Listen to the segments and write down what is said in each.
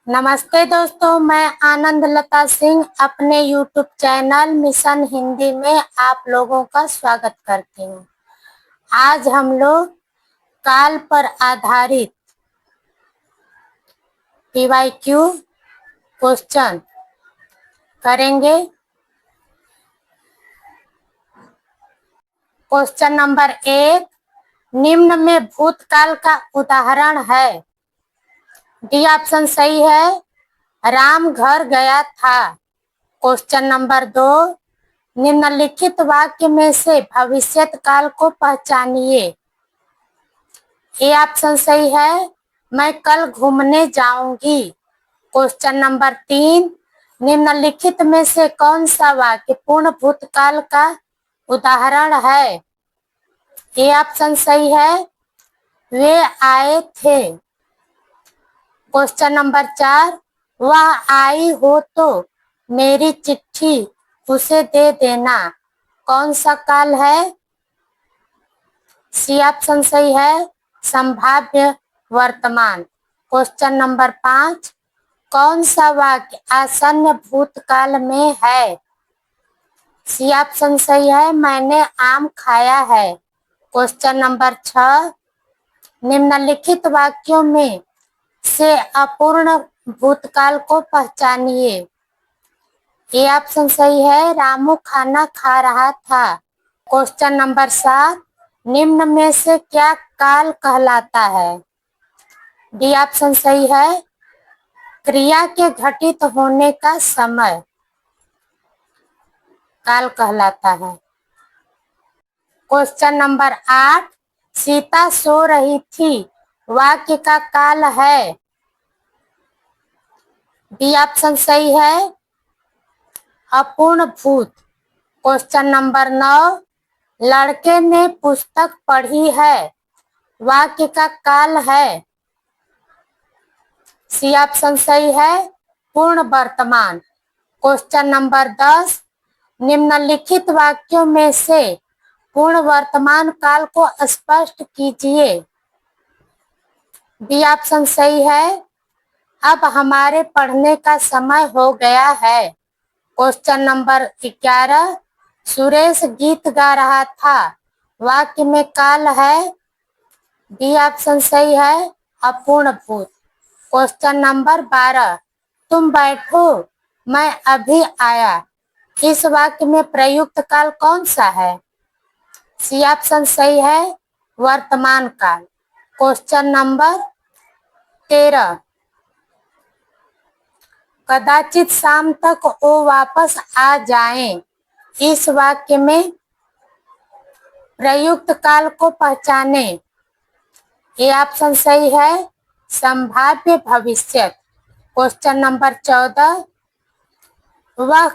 नमस्ते दोस्तों, मैं आनंद लता सिंह अपने YouTube चैनल मिशन हिंदी में आप लोगों का स्वागत करती हूँ। आज हम लोग काल पर आधारित PYQ क्वेश्चन करेंगे। क्वेश्चन नंबर 1, निम्न में भूतकाल का उदाहरण है। डी ऑप्शन सही है, राम घर गया था। क्वेश्चन नंबर 2, निम्नलिखित वाक्य में से भविष्यत काल को पहचानिए। ए ऑप्शन सही है, मैं कल घूमने जाऊंगी। क्वेश्चन नंबर 3, निम्नलिखित में से कौन सा वाक्य पूर्ण भूतकाल का उदाहरण है। ए ऑप्शन सही है, वे आए थे। क्वेश्चन नंबर 4, वह आई हो तो मेरी चिट्ठी उसे दे देना। कौन सा काल है। सी ऑप्शन सही है, संभाव्य वर्तमान। क्वेश्चन नंबर 5, कौन सा वाक्य आसन्न भूतकाल में है। सी ऑप्शन सही है, मैंने आम खाया है। क्वेश्चन नंबर 6, निम्नलिखित वाक्यों में से अपूर्ण भूतकाल को पहचानिए। ए ऑप्शन सही है, रामू खाना खा रहा था। क्वेश्चन नंबर 7, निम्न में से क्या काल कहलाता है। डी ऑप्शन सही है, क्रिया के घटित होने का समय काल कहलाता है। क्वेश्चन नंबर 8, सीता सो रही थी वाक्य का काल है। डी ऑप्शन सही है, अपूर्ण भूत। क्वेश्चन नंबर 9, लड़के ने पुस्तक पढ़ी है वाक्य का काल है। सी ऑप्शन सही है, पूर्ण वर्तमान। क्वेश्चन नंबर 10, निम्नलिखित वाक्यों में से पूर्ण वर्तमान काल को स्पष्ट कीजिए। बी ऑप्शन सही है, अब हमारे पढ़ने का समय हो गया है। क्वेश्चन नंबर 11, सुरेश गीत गा रहा था वाक्य में काल है। बी ऑप्शन सही है, अपूर्ण भूत। क्वेश्चन नंबर 12, तुम बैठो मैं अभी आया। इस वाक्य में प्रयुक्त काल कौन सा है। सी ऑप्शन सही है, वर्तमान काल। क्वेश्चन नंबर 13, कदाचित शाम तक वो वापस आ जाएं। इस वाक्य में प्रयुक्त काल को पहचाने। ये ऑप्शन सही है, संभाव्य भविष्य। क्वेश्चन नंबर 14, वह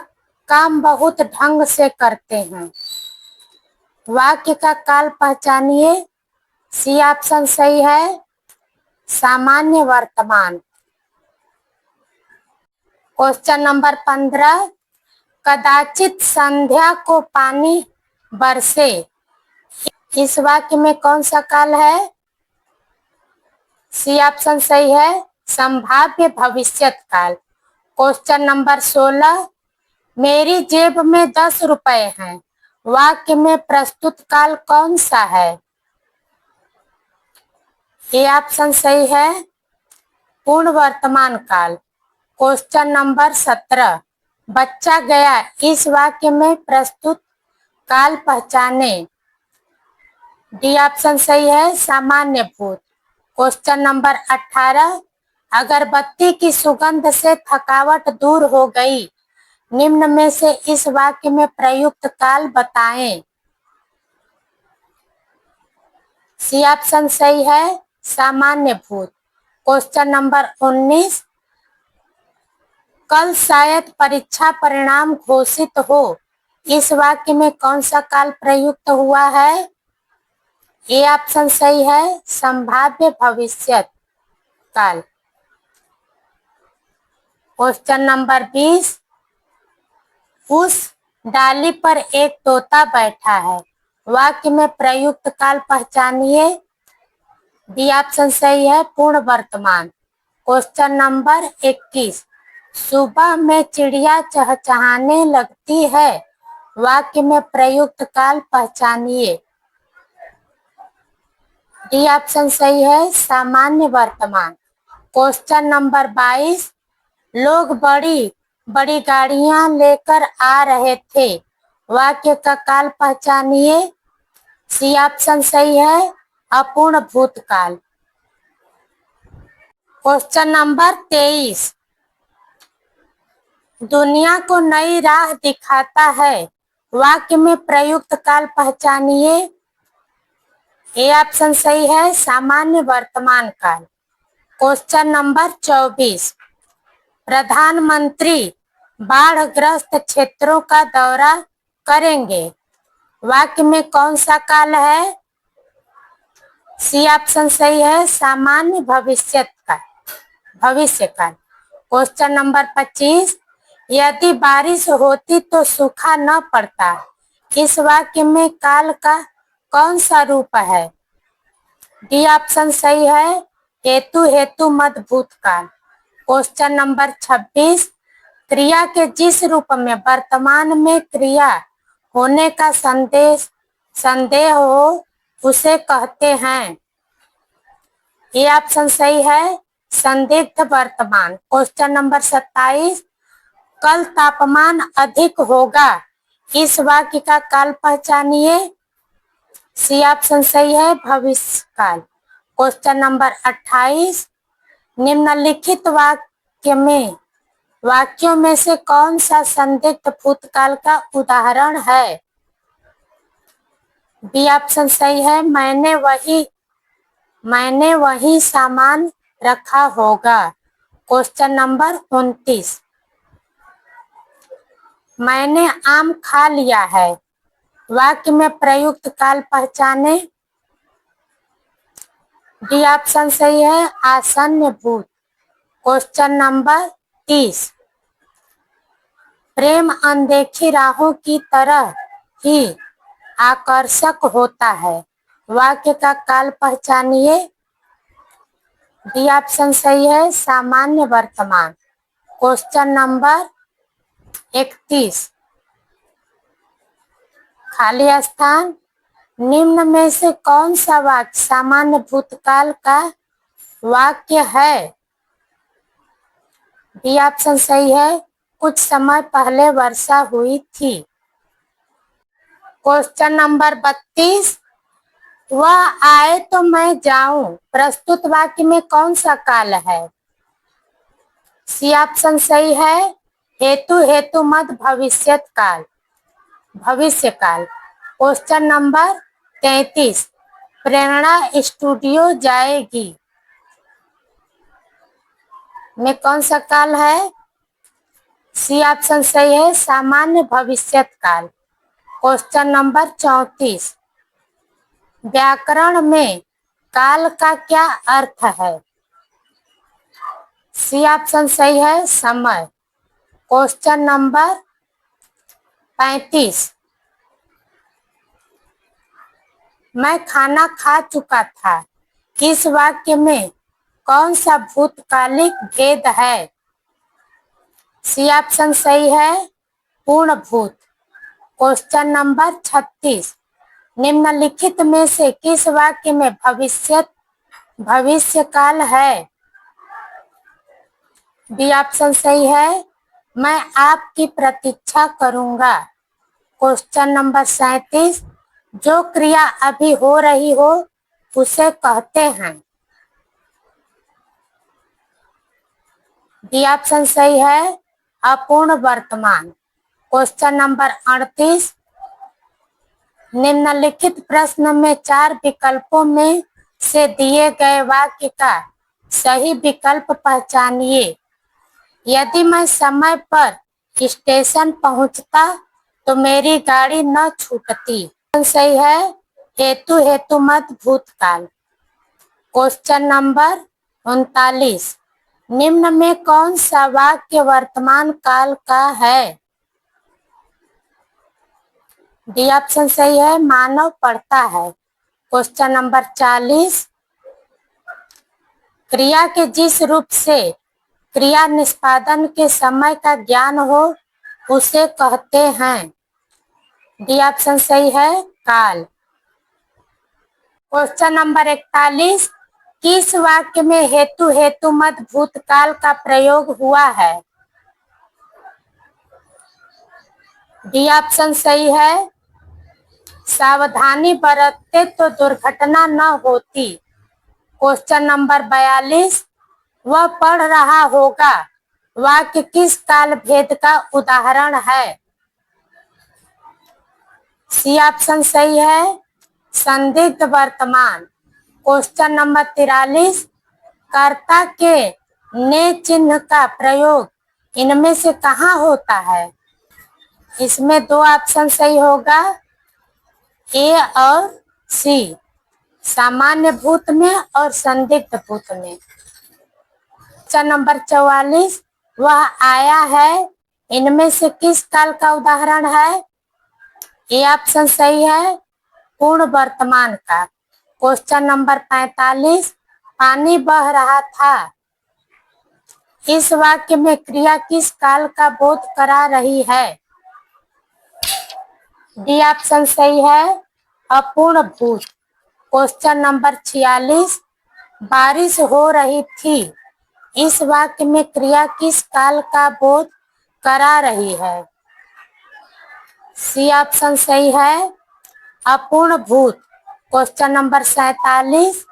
काम बहुत ढंग से करते हैं। वाक्य का काल पहचानिए। सी ऑप्शन सही है, सामान्य वर्तमान। क्वेश्चन नंबर 15, कदाचित संध्या को पानी बरसे। इस वाक्य में कौन सा काल है। सी ऑप्शन सही है, संभाव्य भविष्यत काल। क्वेश्चन नंबर 16, मेरी जेब में 10 रुपए हैं। वाक्य में प्रस्तुत काल कौन सा है। ये ऑप्शन सही है, पूर्ण वर्तमान काल। क्वेश्चन नंबर 17, बच्चा गया। इस वाक्य में प्रस्तुत काल पहचाने। डी ऑप्शन सही है, सामान्य भूत। क्वेश्चन नंबर 18, अगरबत्ती की सुगंध से थकावट दूर हो गई। निम्न में से इस वाक्य में प्रयुक्त काल बताएं। सी ऑप्शन सही है, सामान्य भूत। क्वेश्चन नंबर 19, कल शायद परीक्षा परिणाम घोषित हो। इस वाक्य में कौन सा काल प्रयुक्त हुआ है। ए ऑप्शन सही है, संभाव्य भविष्य काल। क्वेश्चन नंबर 20, उस डाली पर एक तोता बैठा है। वाक्य में प्रयुक्त काल पहचानिए। डी ऑप्शन सही है, पूर्ण वर्तमान। क्वेश्चन नंबर 21, सुबह में चिड़िया चहचहाने लगती है, वाक्य में प्रयुक्त काल पहचानिए। डी ऑप्शन सही है, सामान्य वर्तमान। क्वेश्चन नंबर 22, लोग बड़ी बड़ी गाड़ियां लेकर आ रहे थे, वाक्य का काल पहचानिए। सी ऑप्शन सही है, अपूर्ण भूतकाल। क्वेश्चन नंबर 23, दुनिया को नई राह दिखाता है, वाक्य में प्रयुक्त काल पहचानिए। ए ऑप्शन सही है, सामान्य वर्तमान काल। क्वेश्चन नंबर 24, प्रधानमंत्री बाढ़ग्रस्त क्षेत्रों का दौरा करेंगे, वाक्य में कौन सा काल है? सी ऑप्शन सही है, सामान्य भविष्य काल। क्वेश्चन नंबर 25, यदि बारिश होती तो सूखा न पड़ता, इस वाक्य में काल का कौन सा रूप है? डी ऑप्शन सही है, हेतु मध्य भूतकाल। क्वेश्चन नंबर 26, क्रिया के जिस रूप में वर्तमान में क्रिया होने का संदेह हो उसे कहते हैं। ये ऑप्शन सही है, संदिग्ध वर्तमान। क्वेश्चन नंबर 27, कल तापमान अधिक होगा, इस वाक्य का काल पहचानिए। सी ऑप्शन सही है, भविष्य काल। क्वेश्चन नंबर 28, निम्नलिखित वाक्यों में से कौन सा संदिग्ध भूतकाल का उदाहरण है? बी ऑप्शन सही है, मैंने वही सामान रखा होगा। क्वेश्चन नंबर 29, मैंने आम खा लिया है, वाक्य में प्रयुक्त काल पहचाने। डी ऑप्शन सही है, आसन्न भूत। क्वेश्चन नंबर 30, प्रेम अनदेखी राहों की तरह ही आकर्षक होता है, वाक्य का काल पहचानिए। डी ऑप्शन सही है, सामान्य वर्तमान। क्वेश्चन नंबर 31, खाली स्थान, निम्न में से कौन सा वाक्य सामान्य भूतकाल का वाक्य है? डी ऑप्शन सही है, कुछ समय पहले वर्षा हुई थी। क्वेश्चन नंबर 32, वह आए तो मैं जाऊं, प्रस्तुत वाक्य में कौन सा काल है? सी ऑप्शन सही है, हेतु मध्य भविष्य काल। क्वेश्चन नंबर 33, प्रेरणा स्टूडियो जाएगी में कौन सा काल है? सी ऑप्शन सही है, सामान्य भविष्यत काल। क्वेश्चन नंबर 34, व्याकरण में काल का क्या अर्थ है? सी ऑप्शन सही है, समय। क्वेश्चन नंबर 35, मैं खाना खा चुका था, इस वाक्य में कौन सा भूतकालिक भेद है? सी ऑप्शन सही है, पूर्ण भूत। क्वेश्चन नंबर 36, निम्नलिखित में से किस वाक्य में भविष्य काल है? बी ऑप्शन सही है, मैं आपकी प्रतीक्षा करूंगा। क्वेश्चन नंबर 37, जो क्रिया अभी हो रही हो उसे कहते हैं। डी ऑप्शन सही है, अपूर्ण वर्तमान। क्वेश्चन नंबर 38, निम्नलिखित प्रश्न में 4 विकल्पों में से दिए गए वाक्य का सही विकल्प पहचानिए। यदि मैं समय पर स्टेशन पहुंचता तो मेरी गाड़ी न छूटती। सही है, हेतु मध्य भूतकाल। क्वेश्चन नंबर 39, निम्न में कौन सा वाक्य वर्तमान काल का है? डी ऑप्शन सही है, मानव पढ़ता है। क्वेश्चन नंबर 40, क्रिया के जिस रूप से क्रिया निष्पादन के समय का ज्ञान हो उसे कहते हैं। डी ऑप्शन सही है, काल। क्वेश्चन नंबर 41, किस वाक्य में हेतु हेतु मत भूतकाल का प्रयोग हुआ है? डी ऑप्शन सही है, सावधानी बरतते तो दुर्घटना न होती। क्वेश्चन नंबर 42, वह पढ़ रहा होगा वाक्य किस काल भेद का उदाहरण है? सी ऑप्शन सही है, संदिग्ध वर्तमान। क्वेश्चन नंबर 43, कर्ता के ने चिन्ह का प्रयोग इनमें से कहाँ होता है? इसमें दो ऑप्शन सही होगा, ए और सी, सामान्य भूत में और संदिग्ध भूत में। क्वेश्चन नंबर 44, वह आया है इनमें से किस काल का उदाहरण है? ए ऑप्शन सही है, पूर्ण वर्तमान का। क्वेश्चन नंबर 45, पानी बह रहा था इस वाक्य में क्रिया किस काल का बोध करा रही है? डी ऑप्शन सही है, अपूर्ण भूत। क्वेश्चन नंबर 46, बारिश हो रही थी इस वाक्य में क्रिया किस काल का बोध करा रही है? सी ऑप्शन सही है, अपूर्ण भूत। क्वेश्चन नंबर 47,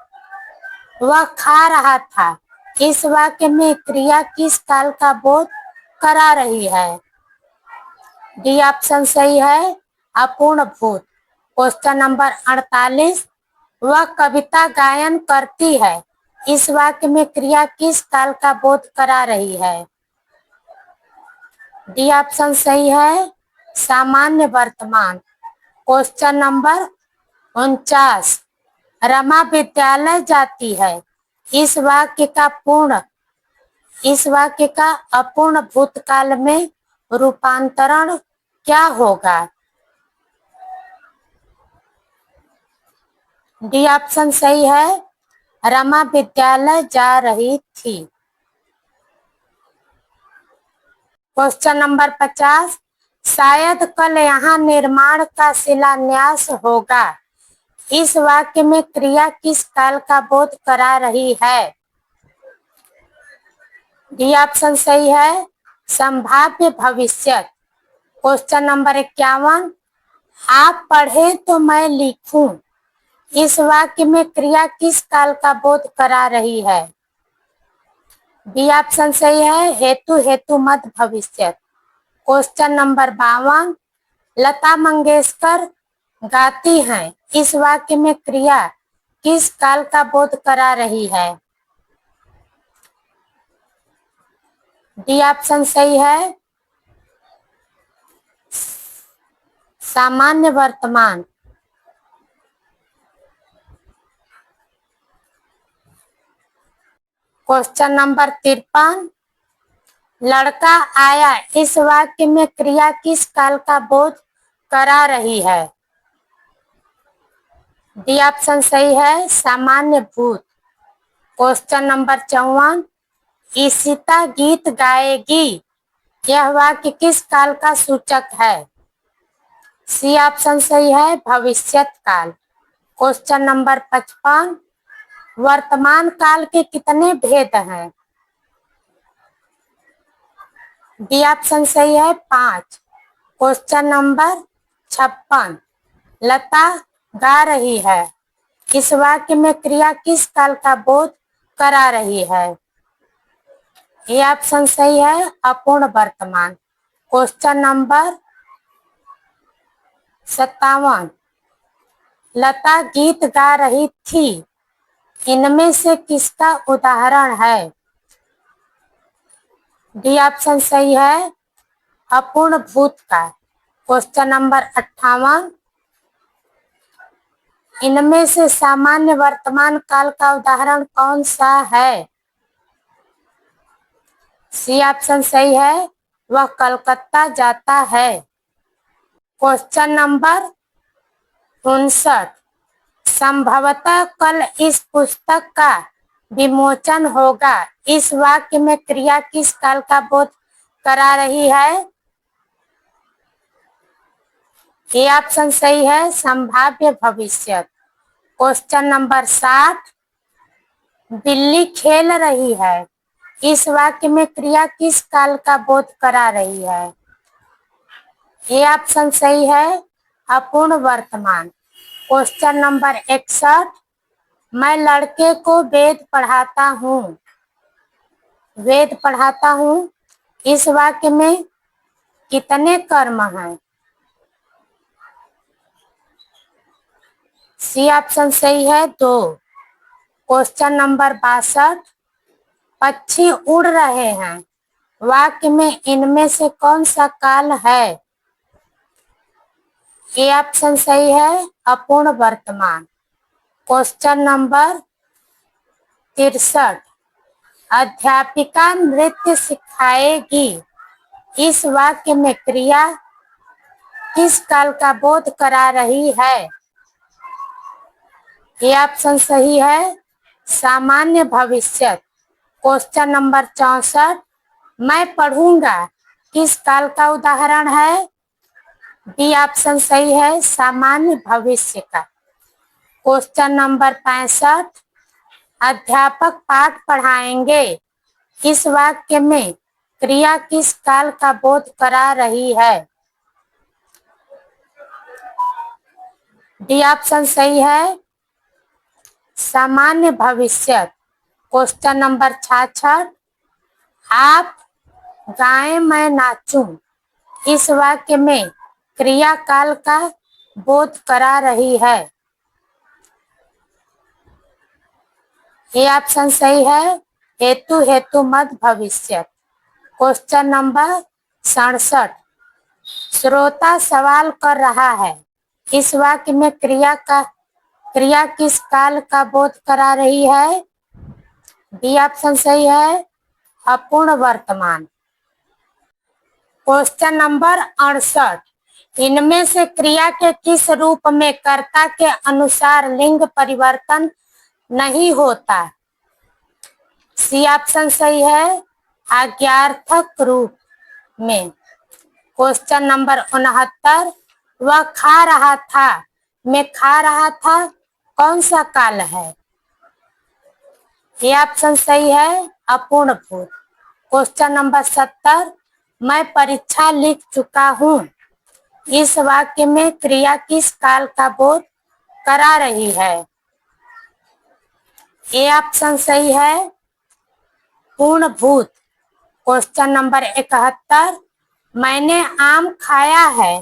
वह खा रहा था इस वाक्य में क्रिया किस काल का बोध करा रही है? डी ऑप्शन सही है, अपूर्ण भूत। क्वेश्चन नंबर 48, वह कविता गायन करती है इस वाक्य में क्रिया किस काल का बोध करा रही है? डी ऑप्शन सही है, सामान्य वर्तमान। क्वेश्चन नंबर 49, रमा विद्यालय जाती है इस वाक्य का अपूर्ण भूतकाल में रूपांतरण क्या होगा? डी ऑप्शन सही है, रमा विद्यालय जा रही थी। क्वेश्चन नंबर 50, शायद कल यहाँ निर्माण का शिलान्यास होगा इस वाक्य में क्रिया किस काल का बोध करा रही है? डी ऑप्शन सही है, संभाव्य भविष्य। क्वेश्चन नंबर 51, आप पढ़े तो मैं लिखूं इस वाक्य में क्रिया किस काल का बोध करा रही है? बी ऑप्शन सही है, हेतु हेतु मत भविष्य। क्वेश्चन नंबर 52, लता मंगेशकर गाती हैं इस वाक्य में क्रिया किस काल का बोध करा रही है? डी ऑप्शन सही है, सामान्य वर्तमान। क्वेश्चन नंबर 53, लड़का आया इस वाक्य में क्रिया किस काल का बोध करा रही है? डी ऑप्शन सही है, सामान्य भूत। क्वेश्चन नंबर 54, ईशिता गीत गाएगी यह वाक्य किस काल का सूचक है? सी ऑप्शन सही है, भविष्यत काल। क्वेश्चन नंबर 55, वर्तमान काल के कितने भेद हैं? डी ऑप्शन सही है, 5। क्वेश्चन नंबर 56, लता गा रही है इस वाक्य में क्रिया किस काल का बोध करा रही है? ये ऑप्शन सही है, अपूर्ण वर्तमान। क्वेश्चन नंबर 57, लता गीत गा रही थी इनमें से किसका उदाहरण है? डी ऑप्शन सही है, अपूर्ण भूत का। क्वेश्चन नंबर 58, इनमें से सामान्य वर्तमान काल का उदाहरण कौन सा है? सी ऑप्शन सही है, वह कलकत्ता जाता है। क्वेश्चन नंबर 59, संभवतः कल इस पुस्तक का विमोचन होगा। इस वाक्य में क्रिया किस काल का बोध करा रही है? ये ऑप्शन सही है, संभाव्य भविष्य। क्वेश्चन नंबर 60, बिल्ली खेल रही है। इस वाक्य में क्रिया किस काल का बोध करा रही है? ये ऑप्शन सही है, अपूर्ण वर्तमान। क्वेश्चन नंबर 61, मैं लड़के को वेद पढ़ाता हूँ। वेद पढ़ाता हूँ, इस वाक्य में कितने कर्म हैं? सी ऑप्शन सही है, 2। क्वेश्चन नंबर 62, पक्षी उड़ रहे हैं। वाक्य में इनमें से कौन सा काल है? ये ऑप्शन सही है, अपूर्ण वर्तमान। क्वेश्चन नंबर 63, अध्यापिका नृत्य सिखाएगी। इस वाक्य में क्रिया किस काल का बोध करा रही है? ये ऑप्शन सही है, सामान्य भविष्य। क्वेश्चन नंबर 64, मैं पढ़ूंगा, किस काल का उदाहरण है? बी ऑप्शन सही है, सामान्य भविष्य का। क्वेश्चन नंबर 65, अध्यापक पाठ पढ़ाएंगे। इस वाक्य में क्रिया किस काल का बोध करा रही है? डी ऑप्शन सही है, सामान्य भविष्य। क्वेश्चन नंबर 66, आप गाएं मैं नाचूं। इस वाक्य में क्रिया काल का बोध करा रही है? ये ऑप्शन सही है, हेतु हेतु मत भविष्य। क्वेश्चन नंबर 67, श्रोता सवाल कर रहा है। इस वाक्य में क्रिया किस काल का बोध करा रही है? डी ऑप्शन सही है, अपूर्ण वर्तमान। क्वेश्चन नंबर 68, इनमें से क्रिया के किस रूप में कर्ता के अनुसार लिंग परिवर्तन नहीं होता? सी ऑप्शन सही है, आज्ञार्थक रूप में। क्वेश्चन नंबर 69, वह खा रहा था, मैं खा रहा था, कौन सा काल है? ये ऑप्शन सही है, अपूर्ण भूत। क्वेश्चन नंबर 70, मैं परीक्षा लिख चुका हूँ। इस वाक्य में क्रिया किस काल का बोध करा रही है? ये ऑप्शन सही है, पूर्ण भूत। क्वेश्चन नंबर 71, मैंने आम खाया है।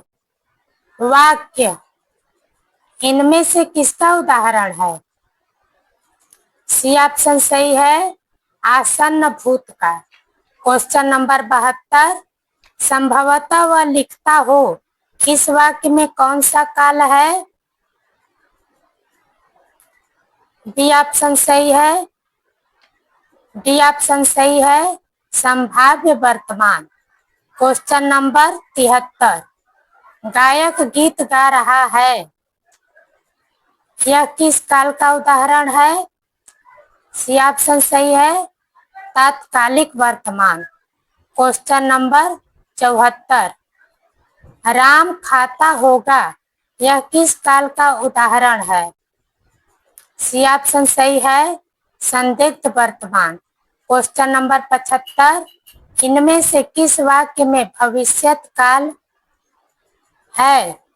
वाक्य इनमें से किसका उदाहरण है? सी ऑप्शन सही है, आसन्न भूत का। क्वेश्चन नंबर 72, संभवतः वह लिखता हो। इस वाक्य में कौन सा काल है? डी ऑप्शन सही है, डी ऑप्शन सही है, संभाव्य वर्तमान। क्वेश्चन नंबर 73, गायक गीत गा रहा है। यह किस काल का उदाहरण है? सी ऑप्शन सही है, तात्कालिक वर्तमान। क्वेश्चन नंबर 74, राम खाता होगा। यह किस काल का उदाहरण है? सी ऑप्शन सही है, संदिग्ध वर्तमान। क्वेश्चन नंबर 75, इनमें से किस वाक्य में भविष्यत काल है?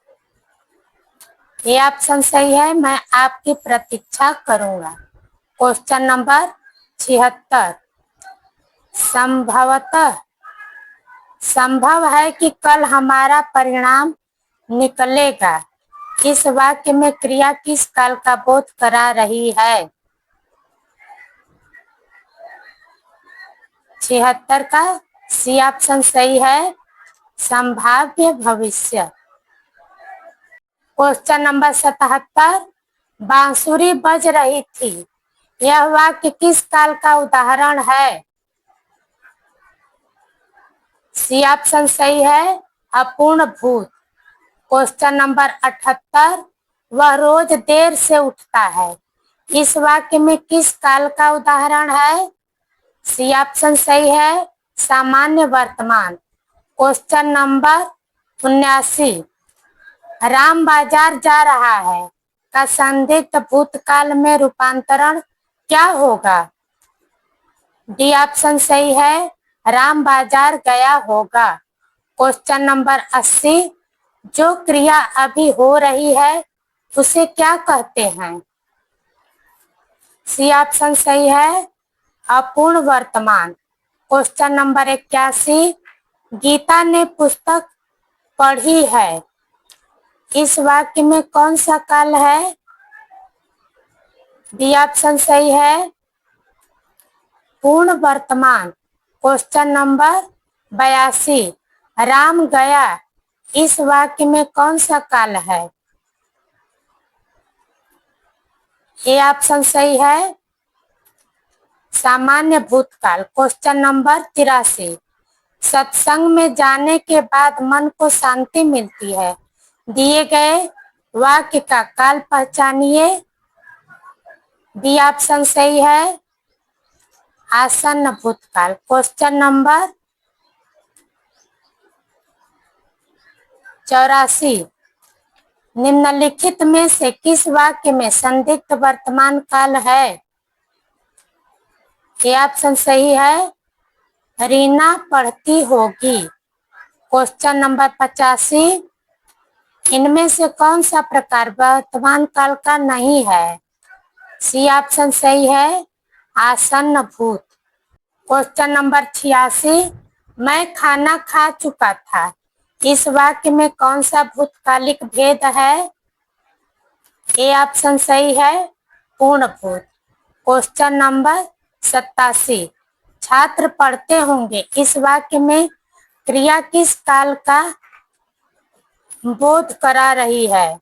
ये ऑप्शन सही है, मैं आपकी प्रतीक्षा करूंगा। क्वेश्चन नंबर 76, संभवतः संभव है कि कल हमारा परिणाम निकलेगा। इस वाक्य में क्रिया किस काल का बोध करा रही है? 76 का सी ऑप्शन सही है, संभाव्य भविष्य। क्वेश्चन नंबर 77, बांसुरी बज रही थी। यह वाक्य किस काल का उदाहरण है? सी ऑप्शन सही है, अपूर्ण भूत। क्वेश्चन नंबर 78, वह रोज देर से उठता है। इस वाक्य में किस काल का उदाहरण है? सी ऑप्शन सही है, सामान्य वर्तमान। क्वेश्चन नंबर 79, राम बाजार जा रहा है का संदिग्ध भूतकाल में रूपांतरण क्या होगा? डी ऑप्शन सही है, राम बाजार गया होगा। क्वेश्चन नंबर 80, जो क्रिया अभी हो रही है उसे क्या कहते हैं? सी ऑप्शन सही है, अपूर्ण वर्तमान। क्वेश्चन नंबर 81, गीता ने पुस्तक पढ़ी है, इस वाक्य में कौन सा काल है? डी ऑप्शन सही है, पूर्ण वर्तमान। क्वेश्चन नंबर 82, राम गया, इस वाक्य में कौन सा काल है? ए ऑप्शन सही है, सामान्य भूतकाल। क्वेश्चन नंबर 83, सत्संग में जाने के बाद मन को शांति मिलती है, दिए गए वाक्य का काल पहचानिए। डी ऑप्शन सही है, आसन्न भूतकाल। क्वेश्चन नंबर 84, निम्नलिखित में से किस वाक्य में संदिग्ध वर्तमान काल है? ये ऑप्शन सही है, रीना पढ़ती होगी। क्वेश्चन नंबर 85, इनमें से कौन सा प्रकार वर्तमान काल का नहीं है? सी ऑप्शन सही है, आसन्न भूत। क्वेश्चन नंबर 86, मैं खाना खा चुका था, इस वाक्य में कौन सा भूतकालिक भेद है? ए ऑप्शन सही है, पूर्ण भूत। क्वेश्चन नंबर 87, छात्र पढ़ते होंगे, इस वाक्य में क्रिया किस काल का बोध करा रही है?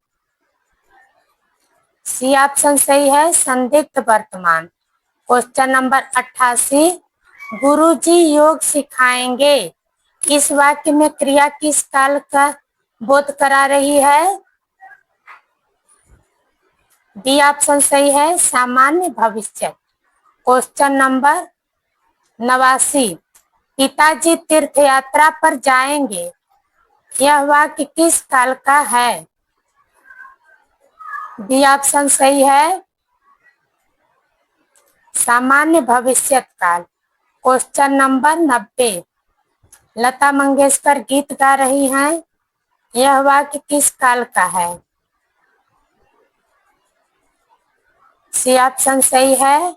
सी ऑप्शन सही है, संदिग्ध वर्तमान। क्वेश्चन नंबर 88, गुरुजी योग सिखाएंगे, इस वाक्य में क्रिया किस काल का बोध करा रही है? डी ऑप्शन सही है, सामान्य भविष्य। क्वेश्चन नंबर 89, पिताजी तीर्थ यात्रा पर जाएंगे, यह वाक्य किस काल का है? डी ऑप्शन सही है, सामान्य भविष्य काल। क्वेश्चन नंबर 90, लता मंगेशकर गीत गा रही हैं, यह वाक्य किस काल का है? सी ऑप्शन सही है,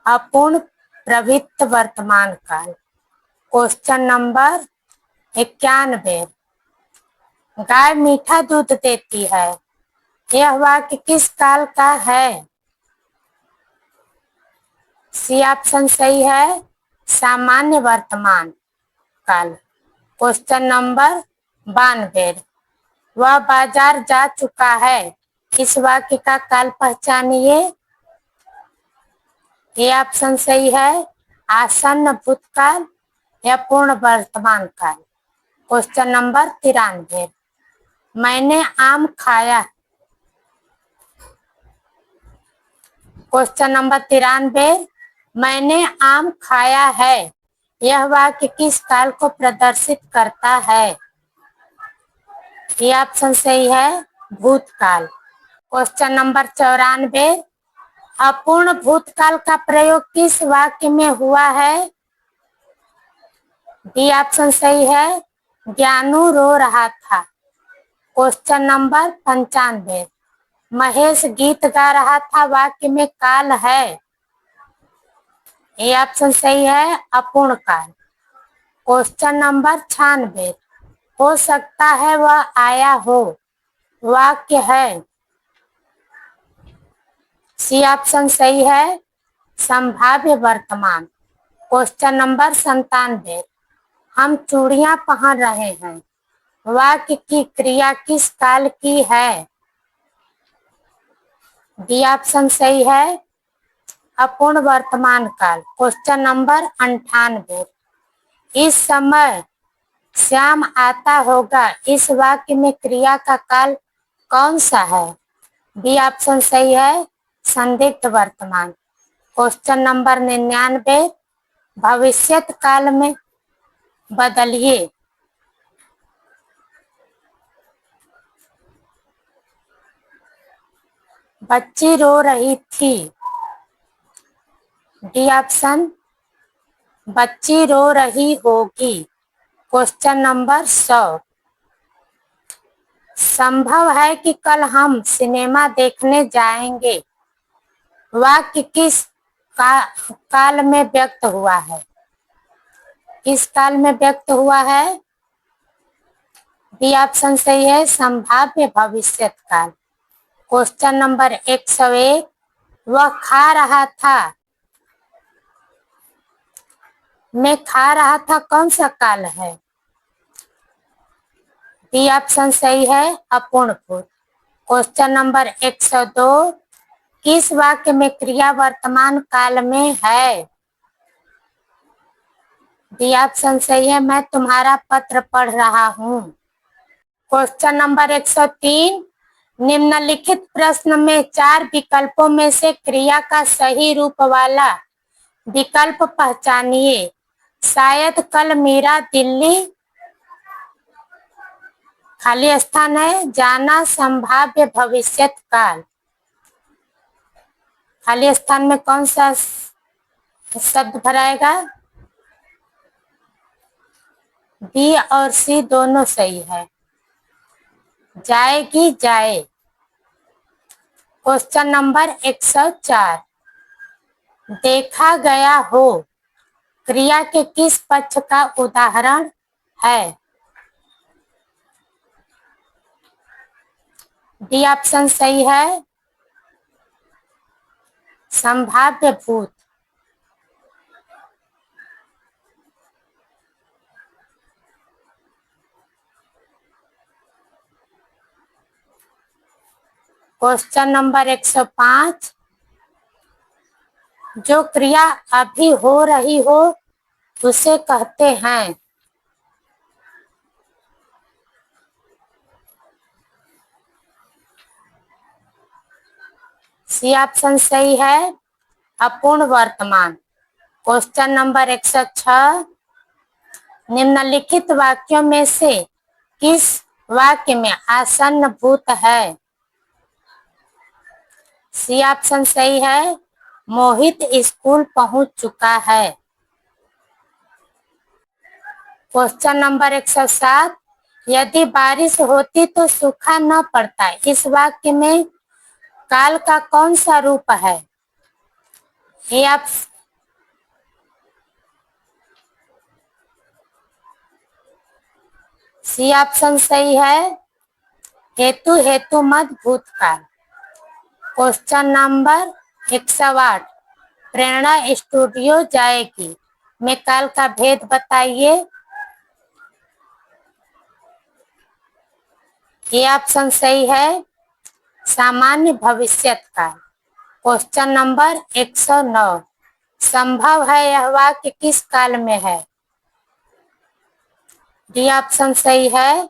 अपूर्ण प्रवृत्त वर्तमान काल। क्वेश्चन नंबर 91, गाय मीठा दूध देती है, यह वाक्य किस काल का है? सी ऑप्शन सही है, सामान्य वर्तमान काल। क्वेश्चन नंबर 92, वह बाजार जा चुका है, इस वाक्य का काल पहचानिए। ये ऑप्शन सही है, आसन्न भूतकाल या पूर्ण वर्तमान काल। क्वेश्चन नंबर 93, मैंने आम खाया। क्वेश्चन नंबर 93, मैंने आम खाया है, यह वाक्य किस काल को प्रदर्शित करता है? ये ऑप्शन सही है, भूतकाल। क्वेश्चन नंबर 94, अपूर्ण भूतकाल का प्रयोग किस वाक्य में हुआ है? डी ऑप्शन सही है, ज्ञानू रो रहा था। क्वेश्चन नंबर 95, महेश गीत गा रहा था, वाक्य में काल है? ये ऑप्शन सही है, अपूर्ण काल। क्वेश्चन नंबर 96, हो सकता है वह आया हो, वाक्य है? सी ऑप्शन सही है, संभाव्य वर्तमान। क्वेश्चन नंबर 97, हम चूड़ियां पहन रहे हैं, वाक्य की क्रिया किस काल की है? डी ऑप्शन सही है, अपूर्ण वर्तमान काल। क्वेश्चन नंबर 98, इस समय श्याम आता होगा, इस वाक्य में क्रिया का काल कौन सा है? डी ऑप्शन सही है, संदिग्ध वर्तमान। क्वेश्चन नंबर 99 भविष्यत काल में बदलिए। बच्ची रो रही थी। डी ऑप्शन बच्ची रो रही होगी। क्वेश्चन नंबर 100 संभव है कि कल हम सिनेमा देखने जाएंगे। वाक्य किस काल में व्यक्त हुआ है? किस काल में व्यक्त हुआ है? बी ऑप्शन सही है, संभाव्य भविष्यत काल। क्वेश्चन नंबर 101 वह खा रहा था। मैं खा रहा था कौन सा काल है? बी ऑप्शन सही है, अपूर्ण भूत। क्वेश्चन नंबर 102 किस वाक्य में क्रिया वर्तमान काल में है? डी ऑप्शन सही है, मैं तुम्हारा पत्र पढ़ रहा हूँ। क्वेश्चन नंबर 103 निम्नलिखित प्रश्न में 4 विकल्पों में से क्रिया का सही रूप वाला विकल्प पहचानिए। शायद कल मीरा दिल्ली खाली स्थान है। जाना संभाव्य भविष्यत काल। खाली स्थान में कौन सा शब्द भराएगा? बी और सी दोनों सही है। जाएगी जाए। क्वेश्चन नंबर 104 देखा गया हो क्रिया के किस पक्ष का उदाहरण है? डी ऑप्शन सही है, संभाव्य भूत। क्वेश्चन नंबर 105 जो क्रिया अभी हो रही हो उसे कहते हैं। सी ऑप्शन सही है, अपूर्ण वर्तमान। क्वेश्चन नंबर 106 निम्नलिखित वाक्यों में से किस वाक्य में आसन्न भूत है? सी ऑप्शन सही है, मोहित स्कूल पहुंच चुका है। क्वेश्चन नंबर 107 यदि बारिश होती तो सूखा न पड़ता। इस वाक्य में काल का कौन सा रूप है? सी ऑप्शन सही है, हेतु हेतु मत भूतकाल। क्वेश्चन नंबर 108 प्रेरणा स्टूडियो जाएगी में काल का भेद बताइए। ये ऑप्शन सही है, सामान्य भविष्यत काल। क्वेश्चन नंबर 109 संभव है यह वाक्य किस काल में है? डी ऑप्शन सही है,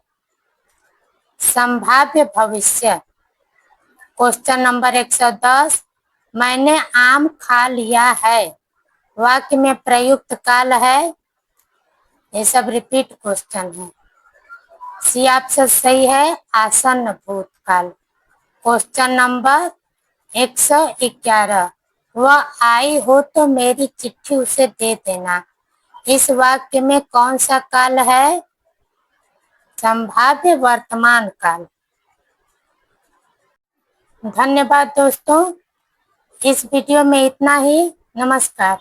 संभाव्य भविष्य। क्वेश्चन नंबर 110 मैंने आम खा लिया है वाक्य में प्रयुक्त काल है। ये सब रिपीट क्वेश्चन है। सी ऑप्शन सही है, आसन्न भूतकाल। क्वेश्चन नंबर 111 वह आई हो तो मेरी चिट्ठी उसे दे देना। इस वाक्य में कौन सा काल है? संभाव्य वर्तमान काल। धन्यवाद दोस्तों, इस वीडियो में इतना ही। नमस्कार।